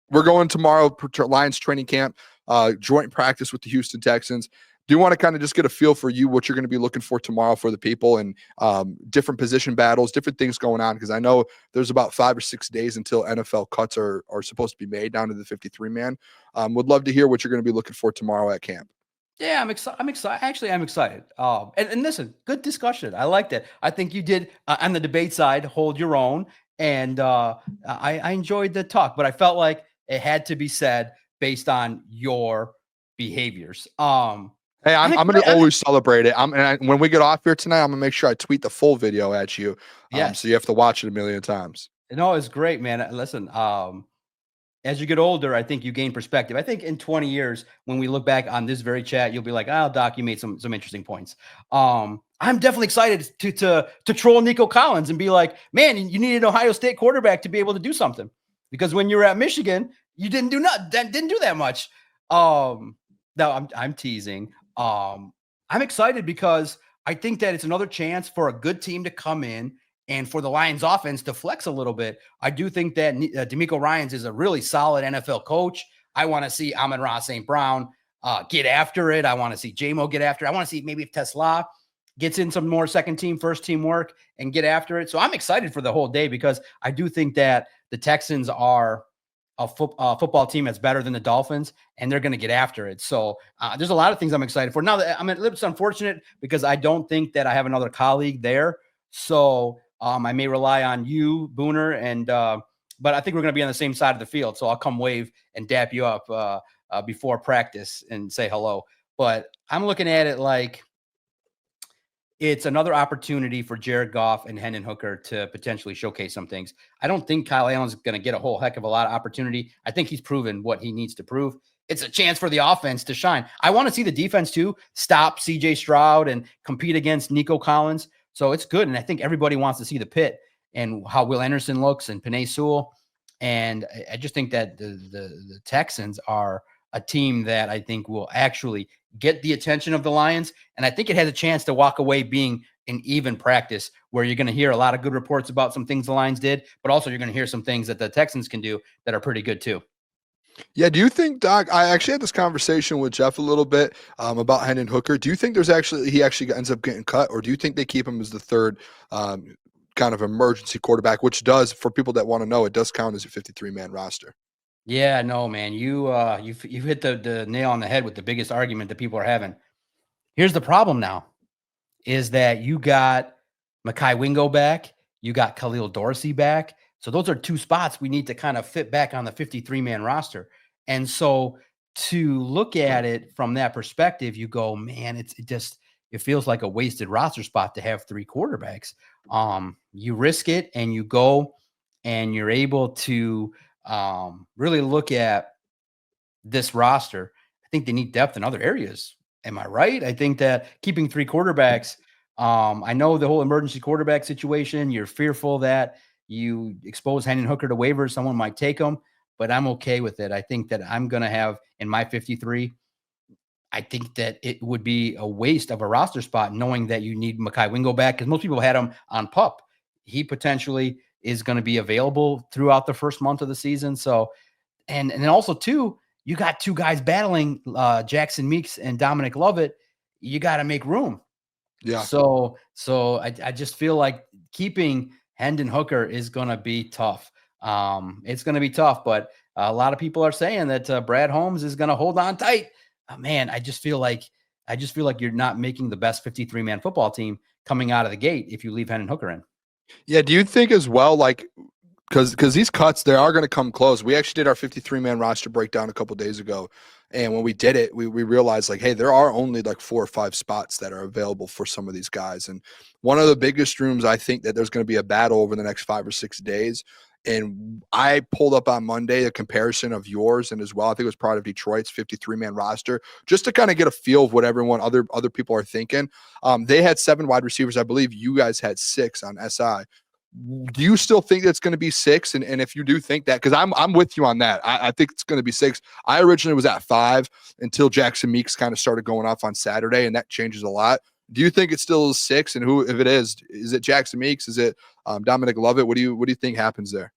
We're going tomorrow to Lions training camp, joint practice with the Houston Texans. Do you want to kind of just get a feel for what you're going to be looking for tomorrow for the people, and different position battles, different things going on? Because I know there's about 5 or 6 days until NFL cuts are supposed to be made down to the 53-man. Would love to hear what you're going to be looking for tomorrow at camp. Yeah, I'm excited. Actually, I'm excited. And listen, good discussion. I liked it. I think you did on the debate side hold your own, and I enjoyed the talk. But I felt like it had to be said based on your behaviors. Hey, I'm going to always celebrate it. When we get off here tonight, I'm going to make sure I tweet the full video at you. Yes. So you have to watch it a million times. No, it's great, man. Listen, as you get older, I think you gain perspective. I think in 20 years, when we look back on this very chat, you'll be like, "Oh, Doc, you made some interesting points." I'm definitely excited to troll Nico Collins and be like, "Man, you needed an Ohio State quarterback to be able to do something, because when you were at Michigan, you didn't do that much." No, I'm teasing. I'm excited because I think that it's another chance for a good team to come in and for the Lions offense to flex a little bit. I do think that DeMeco Ryans is a really solid NFL coach. I want to see Amon-Ra St. Brown get after it. I want to see J-Mo get after it. I want to see maybe if Tesla gets in some more second team, first team work and get after it. So I'm excited for the whole day, because I do think that the Texans are a football team that's better than the Dolphins, and they're going to get after it. So there's a lot of things I'm excited for. Now, it's unfortunate because I don't think that I have another colleague there. So I may rely on you, Booner, but I think we're going to be on the same side of the field. So I'll come wave and dap you up before practice and say hello. But I'm looking at it like it's another opportunity for Jared Goff and Hendon Hooker to potentially showcase some things. I don't think Kyle Allen's going to get a whole heck of a lot of opportunity. I think he's proven what he needs to prove. It's a chance for the offense to shine. I want to see the defense too stop CJ Stroud and compete against Nico Collins. So it's good. And I think everybody wants to see the pit and how Will Anderson looks and Penei Sewell. And I just think that the Texans are a team that I think will actually get the attention of the Lions. And I think it has a chance to walk away being an even practice, where you're going to hear a lot of good reports about some things the Lions did, but also you're going to hear some things that the Texans can do that are pretty good too. Yeah. Do you think, Doc, I actually had this conversation with Jeff a little bit about Hendon Hooker. Do you think he actually ends up getting cut, or do you think they keep him as the third kind of emergency quarterback, which does, for people that want to know, it does count as a 53-man roster? Yeah, no, man, you've hit the nail on the head with the biggest argument that people are having. Here's the problem now, is that you got Mekhi Wingo back, you got Khalil Dorsey back. So those are two spots we need to kind of fit back on the 53-man roster. And so to look at it from that perspective, you go, man, it feels like a wasted roster spot to have three quarterbacks. You risk it and you go and you're able to really look at this roster. I think they need depth in other areas. Am I right? I think that keeping three quarterbacks, I know the whole emergency quarterback situation, you're fearful that you expose Hendon Hooker to waivers, someone might take him, but I'm okay with it. I think that I'm going to have in my 53, I think that it would be a waste of a roster spot knowing that you need Mekhi Wingo back, because most people had him on PUP. He potentially is going to be available throughout the first month of the season. So, and then also too, you got two guys battling, Jackson Meeks and Dominic Lovett. You got to make room. Yeah. So I just feel like keeping Hendon Hooker is going to be tough. It's going to be tough, but a lot of people are saying that Brad Holmes is going to hold on tight. Man, I just feel like you're not making the best 53-man football team coming out of the gate if you leave Hendon Hooker in. Yeah. Do you think as well, like, because these cuts, they are going to come close. We actually did our 53-man roster breakdown a couple days ago. And when we did it, we realized, like, hey, there are only like 4 or 5 spots that are available for some of these guys. And one of the biggest rooms, I think that there's going to be a battle over the next 5 or 6 days. And I pulled up on Monday a comparison of yours and as well, I think it was part of Detroit's 53-man roster, just to kind of get a feel of what other people are thinking. They had 7 wide receivers. I believe you guys had 6 on SI. Do you still think that's going to be 6? And if you do think that, because I'm with you on that, I think it's going to be 6. I originally was at 5 until Jackson Meeks kind of started going off on Saturday, and that changes a lot. Do you think it still is 6? And who, if it is it Jackson Meeks? Is it Dominic Lovett? What do you think happens there?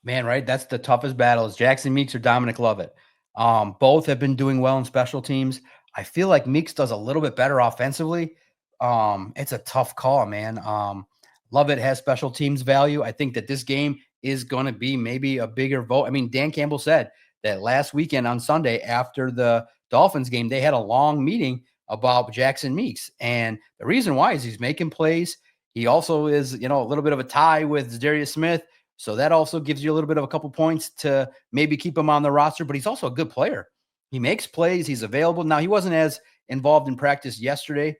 Man, right? That's the toughest battle is Jackson Meeks or Dominic Lovett. Both have been doing well in special teams. I feel like Meeks does a little bit better offensively. It's a tough call, man. Lovett has special teams value. I think that this game is going to be maybe a bigger vote. I mean, Dan Campbell said that last weekend on Sunday after the Dolphins game, they had a long meeting about Jackson Meeks. And the reason why is he's making plays. He also is, a little bit of a tie with Zadarius Smith. So that also gives you a little bit of a couple points to maybe keep him on the roster, but he's also a good player. He makes plays. He's available. Now, he wasn't as involved in practice yesterday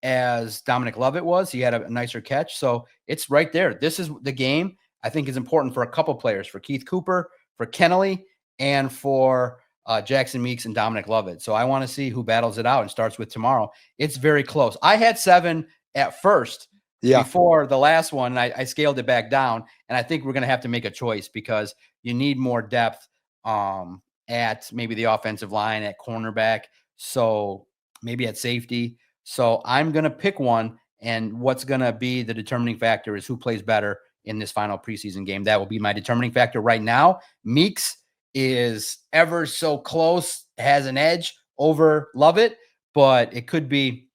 as Dominic Lovett was. He had a nicer catch. So it's right there. This is the game I think is important for a couple players, for Keith Cooper, for Kennelly, and for Jackson Meeks and Dominic Lovett. So I want to see who battles it out and starts with tomorrow. It's very close. I had 7 at first. Yeah. Before the last one, I scaled it back down, and I think we're going to have to make a choice because you need more depth at maybe the offensive line, at cornerback, so maybe at safety. So I'm going to pick one, and what's going to be the determining factor is who plays better in this final preseason game. That will be my determining factor right now. Meeks is ever so close, has an edge over Lovett, but it could be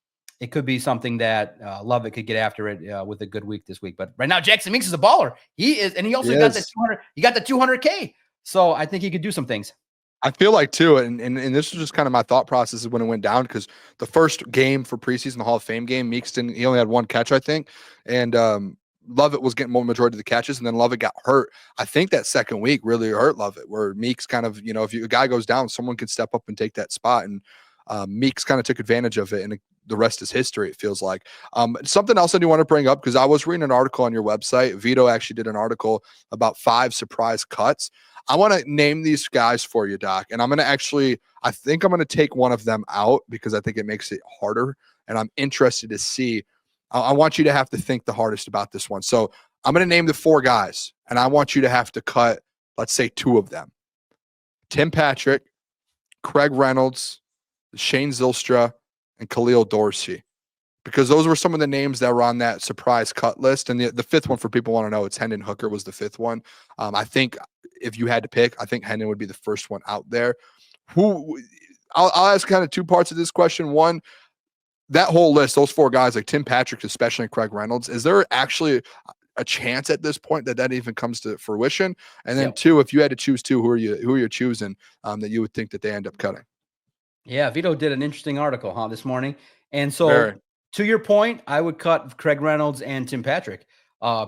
something that Lovett could get after it with a good week this week. But right now, Jackson Meeks is a baller. He is, and he also got the 200. He got the 200K. So I think he could do some things. I feel like too, and this was just kind of my thought process when it went down, because the first game for preseason, the Hall of Fame game, Meeks he only had 1 catch, I think, and Lovett was getting more majority of the catches, and then Lovett got hurt. I think that second week really hurt Lovett, where Meeks kind of, if a guy goes down, someone can step up and take that spot, and Meeks kind of took advantage of it, and the rest is history, it feels like. Something else I do want to bring up, because I was reading an article on your website. Vito actually did an article about 5 surprise cuts. I want to name these guys for you, Doc, and I'm going to I think I'm going to take one of them out because I think it makes it harder, and I'm interested to see. I want you to have to think the hardest about this one. So I'm going to name the 4 guys, and I want you to have to cut, let's say, 2 of them. Tim Patrick, Craig Reynolds, Shane Zylstra, and Khalil Dorsey, because those were some of the names that were on that surprise cut list. And the 5th one, for people want to know, it's Hendon Hooker was the 5th one. I think if you had to pick, I think Hendon would be the first one out there. I'll ask kind of 2 parts of this question. One, that whole list, those 4 guys, like Tim Patrick, especially, and Craig Reynolds, is there actually a chance at this point that even comes to fruition? And then 2, if you had to choose 2, who are you choosing that you would think that they end up cutting? Yeah, Vito did an interesting article, this morning. And so to your point, I would cut Craig Reynolds and Tim Patrick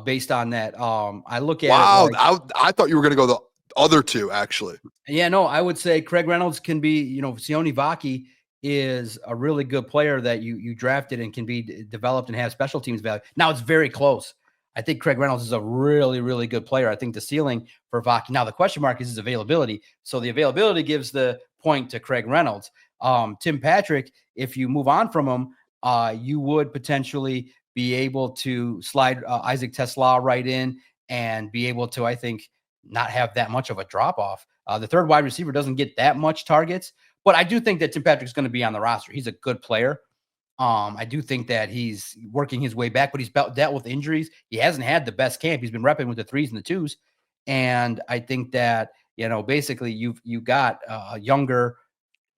based on that. I look at it like, I thought you were going to go the other 2, actually. Yeah, no, I would say Craig Reynolds can be, Sione Vaki is a really good player that you drafted and can be developed and have special teams value. Now it's very close. I think Craig Reynolds is a really, really good player. I think the ceiling for Vaki. Now the question mark is his availability. So the availability gives the point to Craig Reynolds. Tim Patrick, if you move on from him, you would potentially be able to slide Isaac Tesla right in and be able to, I think, not have that much of a drop off. The 3rd wide receiver doesn't get that much targets, but I do think that Tim Patrick's going to be on the roster. He's a good player. I do think that he's working his way back, but he's dealt with injuries. He hasn't had the best camp. He's been repping with the 3s and the 2s. And I think that, basically you got a younger,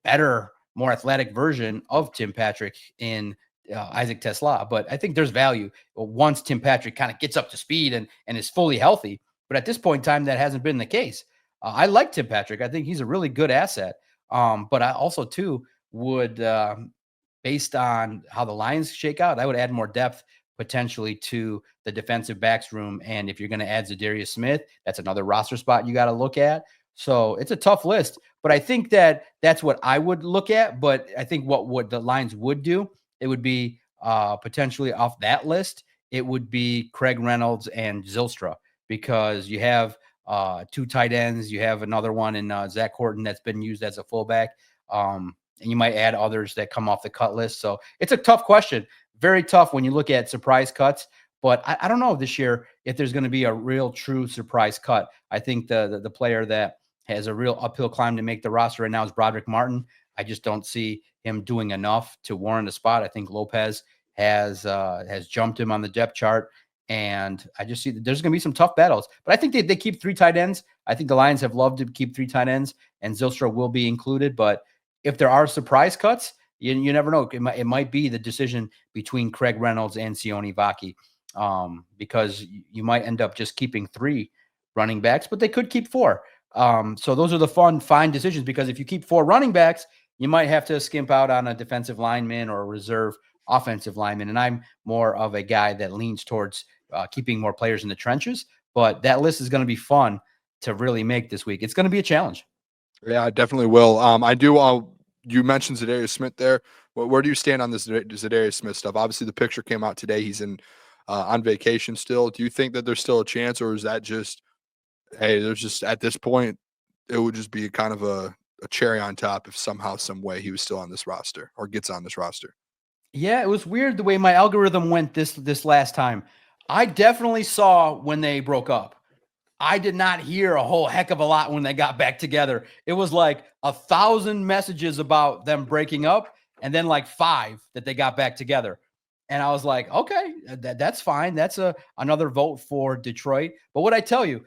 better, more athletic version of Tim Patrick in Isaac Tesla. But I think there's value once Tim Patrick kind of gets up to speed and is fully healthy. But at this point in time, that hasn't been the case. I like Tim Patrick. I think he's a really good asset. But I also, too, would, based on how the Lions shake out, I would add more depth potentially to the defensive backs room. And if you're going to add Zadarius Smith, that's another roster spot you got to look at. So it's a tough list, but I think that that's what I would look at. But I think what the Lions would do, it would be potentially off that list. It would be Craig Reynolds and Zylstra, because you have 2 tight ends. You have another one in Zach Horton that's been used as a fullback. And you might add others that come off the cut list. So it's a tough question. Very tough when you look at surprise cuts. But I don't know this year if there's going to be a real true surprise cut. I think the player that has a real uphill climb to make the roster right now is Broderick Martin. I just don't see him doing enough to warrant a spot. I think Lopez has jumped him on the depth chart. And I just see that there's going to be some tough battles. But I think they keep 3 tight ends. I think the Lions have loved to keep 3 tight ends, and Zylstra will be included. But if there are surprise cuts, you never know. It might be the decision between Craig Reynolds and Sione Vaki, because you might end up just keeping 3 running backs, but they could keep 4. So those are the fine decisions, because if you keep 4 running backs, you might have to skimp out on a defensive lineman or a reserve offensive lineman. And I'm more of a guy that leans towards keeping more players in the trenches. But that list is going to be fun to really make this week. It's going to be a challenge. Yeah, I definitely will. I do. You mentioned Zadarius Smith there. Where do you stand on this Zadarius Smith stuff? Obviously, the picture came out today. He's on vacation still. Do you think that there's still a chance, or is that just, hey, there's just at this point, it would just be kind of a cherry on top if somehow, some way he was still on this roster or gets on this roster? Yeah, it was weird the way my algorithm went this last time. I definitely saw when they broke up. I did not hear a whole heck of a lot when they got back together. It was like 1,000 messages about them breaking up, and then like 5 that they got back together. And I was like, okay, that's fine. That's another vote for Detroit. But what I tell you,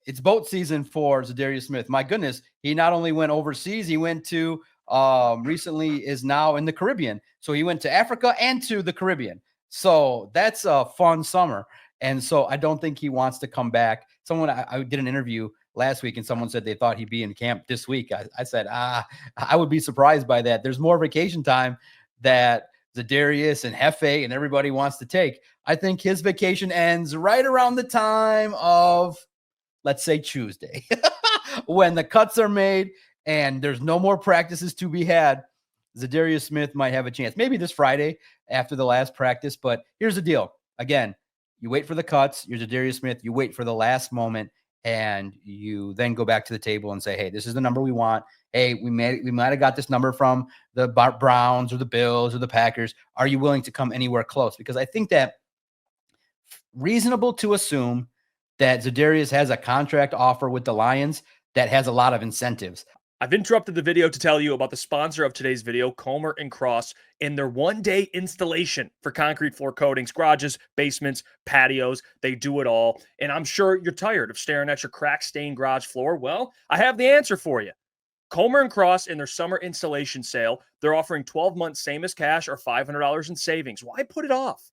it's boat season for Zadarius Smith. My goodness, he not only went overseas, he went to recently is now in the Caribbean. So he went to Africa and to the Caribbean. So that's a fun summer. And so I don't think he wants to come back. I did an interview last week, and someone said they thought he'd be in camp this week. I said, I would be surprised by that. There's more vacation time that Zadarius and Hefe and everybody wants to take. I think his vacation ends right around the time of, let's say, Tuesday, when the cuts are made and there's no more practices to be had. Zadarius Smith might have a chance. Maybe this Friday after the last practice. But here's the deal. Again, you wait for the cuts. You're Zadarius Smith. You wait for the last moment, and you then go back to the table and say, hey, this is the number we want. Hey, we might have got this number from the Browns or the Bills or the Packers. Are you willing to come anywhere close? Because I think that reasonable to assume that Zadarius has a contract offer with the Lions that has a lot of incentives. I've interrupted the video to tell you about the sponsor of today's video, Comer & Cross, and their one-day installation for concrete floor coatings, garages, basements, patios. They do it all. And I'm sure you're tired of staring at your crack-stained garage floor. Well, I have the answer for you. Comer & Cross, in their summer installation sale, they're offering 12 months same as cash or $500 in savings. Why put it off?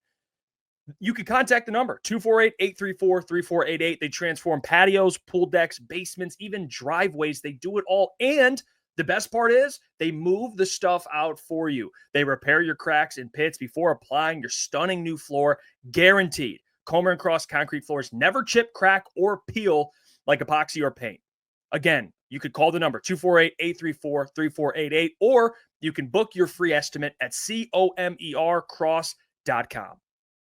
You can contact the number, 248-834-3488. They transform patios, pool decks, basements, even driveways. They do it all. And the best part is they move the stuff out for you. They repair your cracks and pits before applying your stunning new floor, guaranteed. Comer & Cross concrete floors never chip, crack, or peel like epoxy or paint. Again, you could call the number, 248-834-3488, or you can book your free estimate at comercross.com.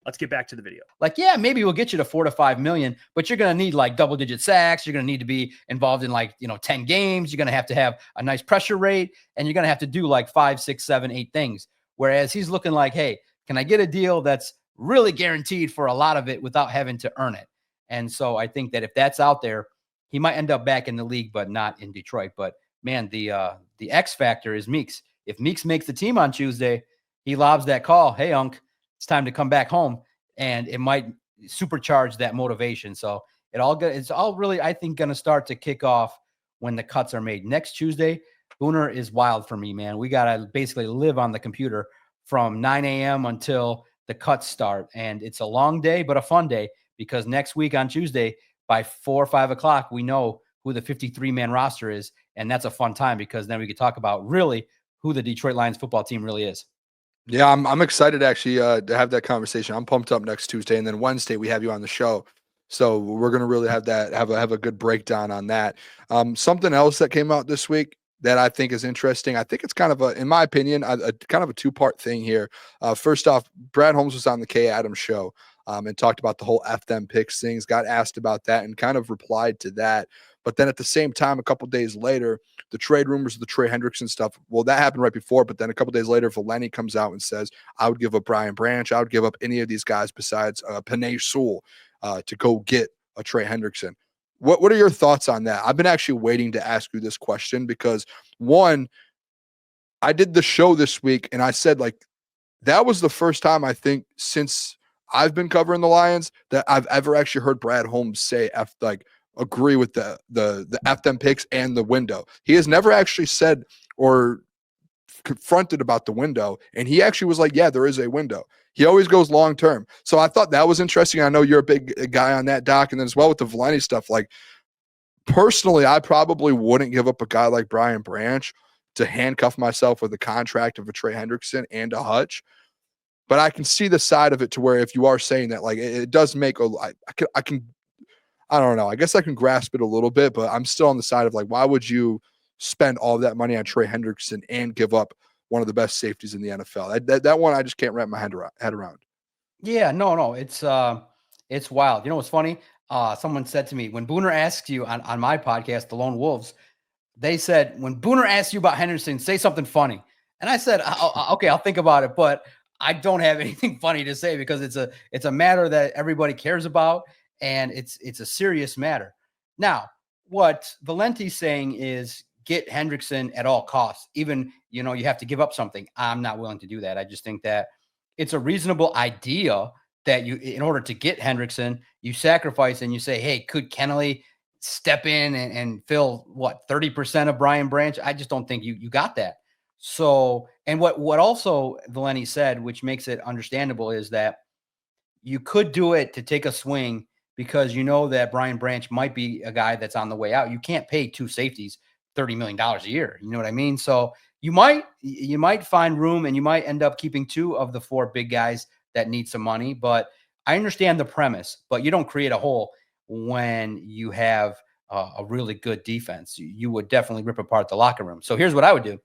Let's get back to the video. Like, yeah, maybe we'll get you to 4 to 5 million, but you're going to need like double-digit sacks. You're going to need to be involved in 10 games. You're going to have a nice pressure rate, and you're going to have to do like 5, 6, 7, 8 things. Whereas he's looking like, hey, can I get a deal that's really guaranteed for a lot of it without having to earn it? And so I think that if that's out there, he might end up back in the league, but not in Detroit. But man, the X factor is Meeks. If Meeks makes the team on Tuesday, he lobs that call. Hey, Unc, it's time to come back home, and it might supercharge that motivation. So it's all really, I think, going to start to kick off when the cuts are made. Next Tuesday, Booner is wild for me, man. We got to basically live on the computer from 9 a.m. until the cuts start. And it's a long day, but a fun day, because next week on Tuesday, by 4 or 5 o'clock, we know who the 53-man roster is. And that's a fun time, because then we could talk about really who the Detroit Lions football team really is. Yeah, I'm excited actually to have that conversation. I'm pumped up next Tuesday, and then Wednesday we have you on the show, so we're gonna really have a good breakdown on that. Something else that came out this week that I think is interesting. I think it's kind of in my opinion, a kind of a 2-part thing here. First off, Brad Holmes was on the Kay Adams show and talked about the whole F them picks things. Got asked about that and kind of replied to that. But then at the same time, a couple days later, the trade rumors of the Trey Hendrickson stuff, well, that happened right before. But then a couple days later, Valeni comes out and says, I would give up Brian Branch. I would give up any of these guys besides Penei Sewell to go get a Trey Hendrickson. What are your thoughts on that? I've been actually waiting to ask you this question because, one, I did the show this week and I said, like, that was the first time I think since I've been covering the Lions that I've ever actually heard Brad Holmes say agree with the F them picks and the window. He has never actually said or confronted about the window, and he actually was like, yeah, there is a window. He always goes long term. So I thought that was interesting. I know you're a big guy on that, Doc, and then as well with the Valenti stuff. Like, personally, I probably wouldn't give up a guy like Brian Branch to handcuff myself with a contract of a Trey Hendrickson and a Hutch. But I can see the side of it to where if you are saying that, like, it does make I don't know. I guess I can grasp it a little bit, but I'm still on the side of like, why would you spend all of that money on Trey Hendrickson and give up one of the best safeties in the NFL? That one I just can't wrap my head around. Yeah, no, it's wild. You know what's funny? Someone said to me when Booner asked you on my podcast, The Lone Wolves, they said when Booner asked you about Henderson, say something funny. And I said, okay, I'll think about it, but I don't have anything funny to say because it's a matter that everybody cares about, and it's a serious matter. Now, what Valenti's saying is get Hendrickson at all costs. Even, you have to give up something. I'm not willing to do that. I just think that it's a reasonable idea that you, in order to get Hendrickson, you sacrifice and you say, hey, could Kennelly step in and fill 30% of Brian Branch? I just don't think you got that. So, and what also Valenti said, which makes it understandable, is that you could do it to take a swing because you know that Brian Branch might be a guy that's on the way out. You can't pay two safeties $30 million a year. You know what I mean? So you might find room and you might end up keeping two of the four big guys that need some money. But I understand the premise, but you don't create a hole when you have a really good defense. You would definitely rip apart the locker room. So here's what I would do.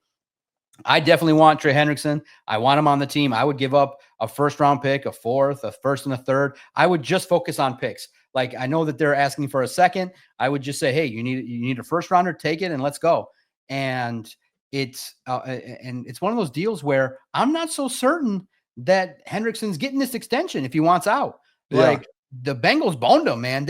I definitely want Trey Hendrickson. I want him on the team. I would give up a first-round pick, a fourth, a first, and a third. I would just focus on picks. Like, I know that they're asking for a second. I would just say, hey, you need a first-rounder, take it, and let's go. And it's one of those deals where I'm not so certain that Hendrickson's getting this extension if he wants out. Yeah. Like, the Bengals boned him, man.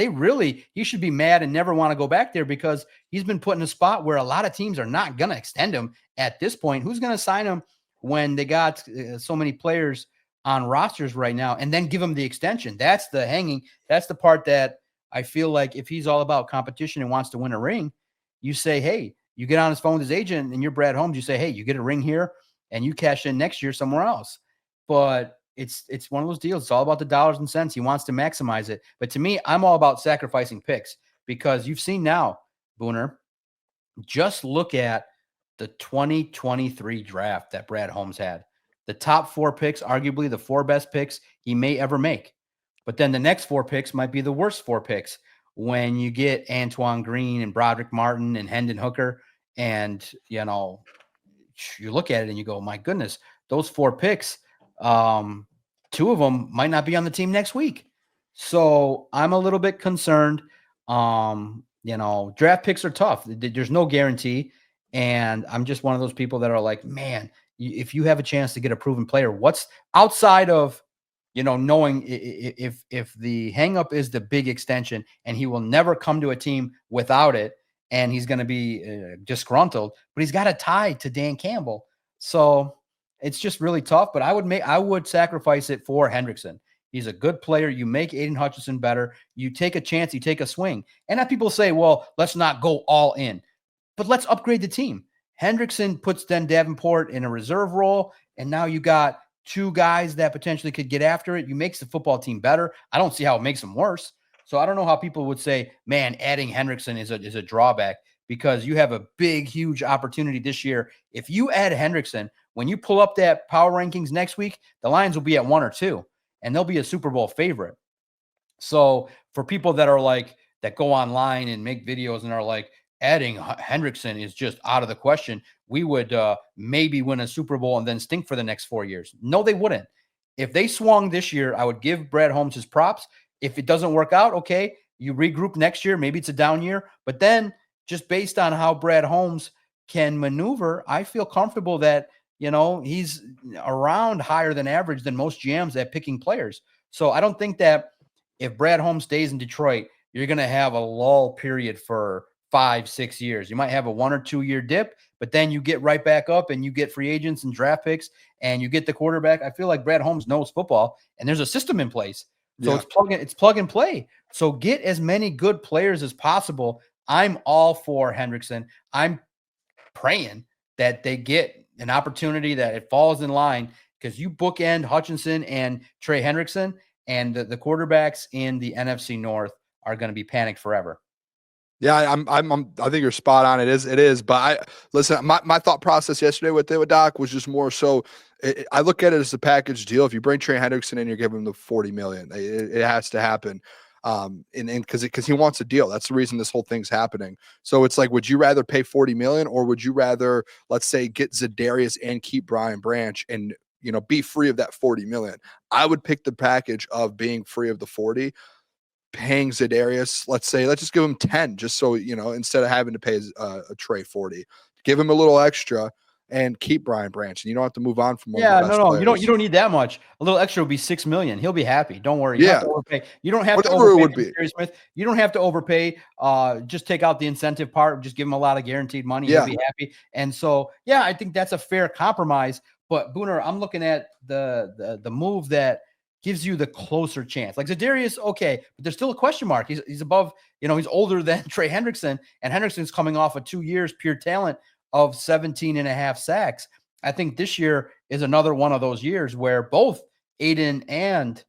He should be mad and never want to go back there because he's been put in a spot where a lot of teams are not going to extend him at this point. Who's going to sign him when they got so many players on rosters right now and then give him the extension? That's the part that I feel like if he's all about competition and wants to win a ring, you say, hey, you get on his phone with his agent and you're Brad Holmes. You say, hey, you get a ring here and you cash in next year somewhere else. But it's one of those deals. It's all about the dollars and cents. He wants to maximize it. But to me, I'm all about sacrificing picks because you've seen now, Booner, just look at the 2023 draft that Brad Holmes had. The top four picks, arguably the four best picks he may ever make. But then the next four picks might be the worst four picks when you get Antoine Green and Broderick Martin and Hendon Hooker. And, you look at it and you go, my goodness, those four picks, two of them might not be on the team next week. So I'm a little bit concerned. Draft picks are tough. There's no guarantee. And I'm just one of those people that are like, man, if you have a chance to get a proven player, what's outside of, knowing if the hang up is the big extension and he will never come to a team without it. And he's going to be disgruntled, but he's got a tie to Dan Campbell. So it's just really tough, but I would sacrifice it for Hendrickson. He's a good player. You make Aiden Hutchinson better. You take a chance. You take a swing. And now people say, well, let's not go all in, but let's upgrade the team. Hendrickson puts then Davenport in a reserve role, and now you got two guys that potentially could get after it. You makes the football team better. I don't see how it makes them worse. So I don't know how people would say, man, adding Hendrickson is a drawback because you have a big, huge opportunity this year. If you add Hendrickson, when you pull up that power rankings next week, the Lions will be at 1 or 2, and they'll be a Super Bowl favorite. So for people that are like, that go online and make videos and are like, adding Hendrickson is just out of the question. We would maybe win a Super Bowl and then stink for the next 4 years. No, they wouldn't. If they swung this year, I would give Brad Holmes his props. If it doesn't work out, okay, you regroup next year. Maybe it's a down year. But then just based on how Brad Holmes can maneuver, I feel comfortable that, he's around higher than average than most GMs at picking players. So I don't think that if Brad Holmes stays in Detroit, you're going to have a lull period for 5-6 years. You might have a 1 or 2 year dip, but then you get right back up and you get free agents and draft picks and you get the quarterback. I feel like Brad Holmes knows football and there's a system in place. So it's plug and play. So get as many good players as possible. I'm all for Hendrickson. I'm praying that they get an opportunity, that it falls in line, because you bookend Hutchinson and Trey Hendrickson, and the quarterbacks in the NFC North are going to be panicked forever. Yeah, I think you're spot on. It is. But listen, my thought process yesterday with Doc was just more so. I look at it as a package deal. If you bring Trey Hendrickson in, you're giving him the $40 million. It has to happen. And because he wants a deal. That's the reason this whole thing's happening. So it's like, would you rather pay $40 million, or would you rather, let's say, get Zadarius and keep Brian Branch and be free of that $40 million? I would pick the package of being free of the 40. Paying Zadarius, let's just give him 10, just so instead of having to pay a Trey 40, give him a little extra and keep Brian Branch, and you don't have to move on from one of the best players. You don't need that much. A little extra would be $6 million. He'll be happy. Don't worry. You don't have to overpay. You don't have Whatever to overpay it would be. Zadarius Smith. You don't have to overpay. Just take out the incentive part. Just give him a lot of guaranteed money. Yeah. He'll be happy. And so, I think that's a fair compromise. But Booner, I'm looking at the move that gives you the closer chance. Like Zadarius, okay, but there's still a question mark. He's above, he's older than Trey Hendrickson, and Hendrickson's coming off of 2 years pure talent of 17.5 sacks. I think this year is another one of those years where both Aiden and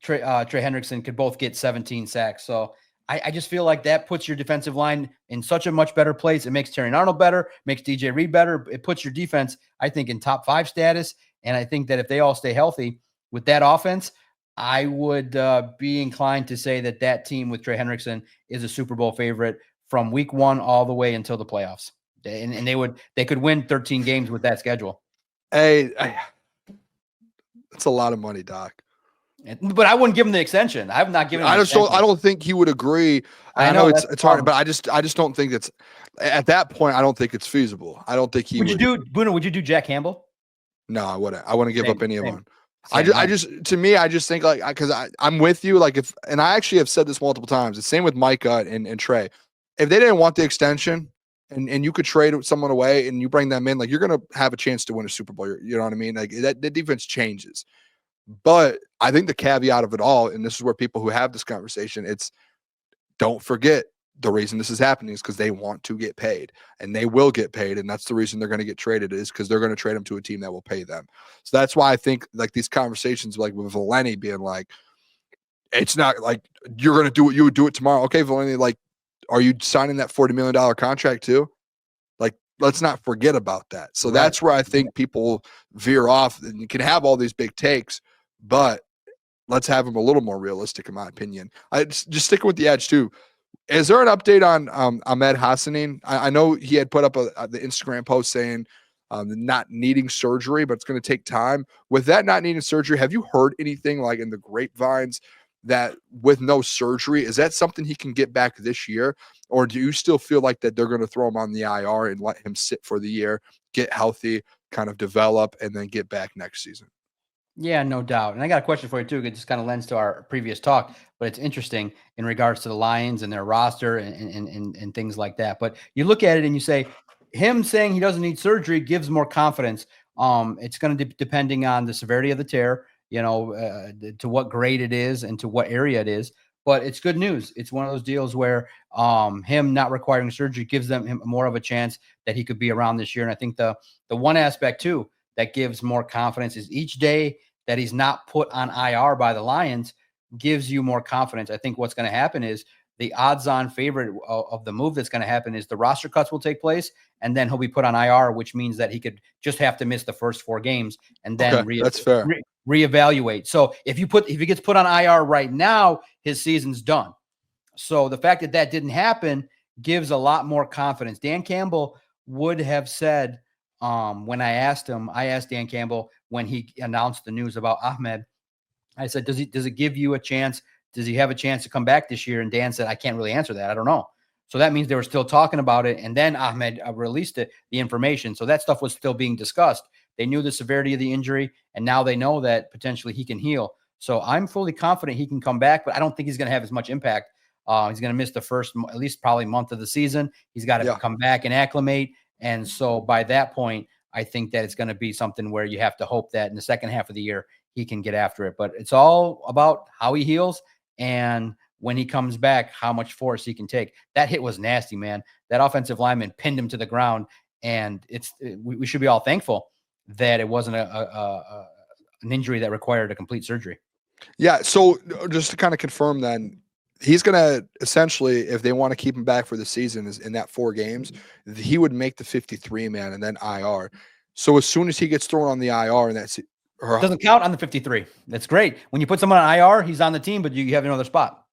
Trey Hendrickson could both get 17 sacks. So I just feel like that puts your defensive line in such a much better place. It makes Terry Arnold better, makes DJ Reed better. It puts your defense, I think, in top 5 status. And I think that if they all stay healthy with that offense, I would be inclined to say that team with Trey Hendrickson is a Super Bowl favorite from week 1 all the way until the playoffs. And they could win 13 games with that schedule. Hey, that's a lot of money, Doc. But I wouldn't give him the extension. I'm not giving him I don't think he would agree. I know it's hard, but I just don't think it's at that point. I don't think it's feasible. I don't think he would. Booner, would you do Jack Campbell? No, I wouldn't. I wouldn't give up any of them. I just think like, because I'm with you. Like and I actually have said this multiple times. The same with Micah and Trey. If they didn't want the extension and you could trade someone away and you bring them in, like you're going to have a chance to win a Super Bowl. You know what I mean? Like that the defense changes. But I think the caveat of it all, and this is where people who have this conversation, it's don't forget the reason this is happening is because they want to get paid, and they will get paid. And that's the reason they're going to get traded, is because they're going to trade them to a team that will pay them. So that's why I think like these conversations, like with Valeni being like, it's not like you're going to do what you would do it tomorrow. Okay, Valeni, like, are you signing that $40 million contract too? Like, let's not forget about that. So that's where I think people veer off, and you can have all these big takes, but let's have them a little more realistic, in my opinion. I just sticking with the edge too. Is there an update on Ahmed Hassanin? I know he had put up the Instagram post saying not needing surgery, but it's going to take time. With that not needing surgery, have you heard anything like in the grapevines that with no surgery, is that something he can get back this year? Or do you still feel like that they're going to throw him on the IR and let him sit for the year, get healthy, kind of develop, and then get back next season? Yeah, no doubt. And I got a question for you too. It just kind of lends to our previous talk, but it's interesting in regards to the Lions and their roster and things like that. But you look at it and you say, him saying he doesn't need surgery gives more confidence. It's going to depending on the severity of the tear, to what grade it is and to what area it is. But it's good news. It's one of those deals where him not requiring surgery gives him more of a chance that he could be around this year. And I think the one aspect too that gives more confidence is each day that he's not put on IR by the Lions gives you more confidence. I think what's going to happen is the odds-on favorite of the move that's going to happen is the roster cuts will take place, and then he'll be put on IR, which means that he could just have to miss the first 4 games and then that's fair. Reevaluate. So if he gets put on IR right now, his season's done. So the fact that didn't happen gives a lot more confidence. Dan Campbell would have said, when I asked Dan Campbell when he announced the news about Ahmed, I said, does it give you a chance? Does he have a chance to come back this year? And Dan said, I can't really answer that. I don't know. So that means they were still talking about it. And then Ahmed released the information. So that stuff was still being discussed. They knew the severity of the injury, and now they know that potentially he can heal. So I'm fully confident he can come back, but I don't think he's going to have as much impact He's going to miss the first, at least probably month of the season. He's got to come back and acclimate. And so by that point, I think that it's going to be something where you have to hope that in the second half of the year, he can get after it. But it's all about how he heals and when he comes back, how much force he can take. That hit was nasty, man. That offensive lineman pinned him to the ground. And we should be all thankful that it wasn't an injury that required a complete surgery. Yeah. So just to kind of confirm then, he's going to essentially, if they want to keep him back for the season is in that 4 games, he would make the 53 man and then IR. So as soon as he gets thrown on the IR and doesn't count on the 53. That's great. When you put someone on IR, he's on the team, but you have another spot.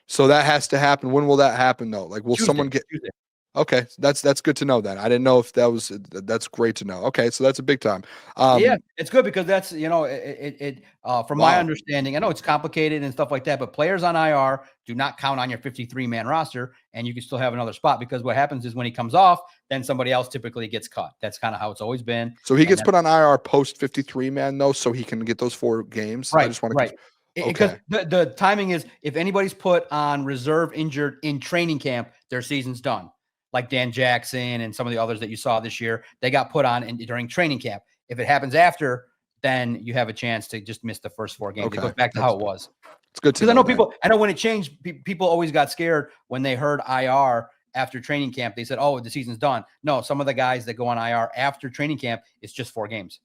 So that has to happen. When will that happen though? Like, will someone get Tuesday. Okay, that's good to know then. I didn't know if that's great to know. Okay, so that's a big time. Yeah, it's good because that's, from my understanding, I know it's complicated and stuff like that, but players on IR do not count on your 53-man roster, and you can still have another spot because what happens is when he comes off, then somebody else typically gets cut. That's kind of how it's always been. So he gets put on IR post 53-man though, so he can get those 4 games. Right. I just want to because okay. the timing is if anybody's put on reserve injured in training camp, their season's done. Like Dan Jackson and some of the others that you saw this year, they got put on during training camp. If it happens after, then you have a chance to just miss the first 4 games. Okay. It goes back to how it was. It's good to know. I know when it changed, people always got scared when they heard IR after training camp. They said, "Oh, the season's done." No, some of the guys that go on IR after training camp, it's just 4 games.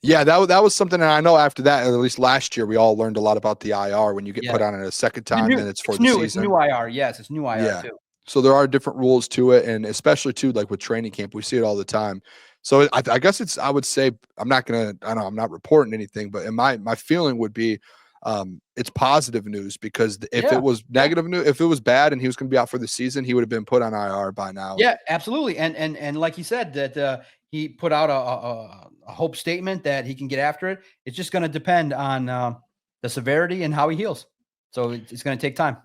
Yeah, that was something, and I know after that, at least last year, we all learned a lot about the IR. When you get put on it a second time, then it's for the season. It's new IR. Yes, it's new IR too. So there are different rules to it, and especially too, like with training camp, we see it all the time. So I guess I would say I'm not reporting anything, but my feeling would be it's positive news because if it was negative news, if it was bad and he was going to be out for the season, he would have been put on IR by now. Yeah, absolutely. And like he said that he put out a hope statement that he can get after it. It's just going to depend on the severity and how he heals. So it's going to take time.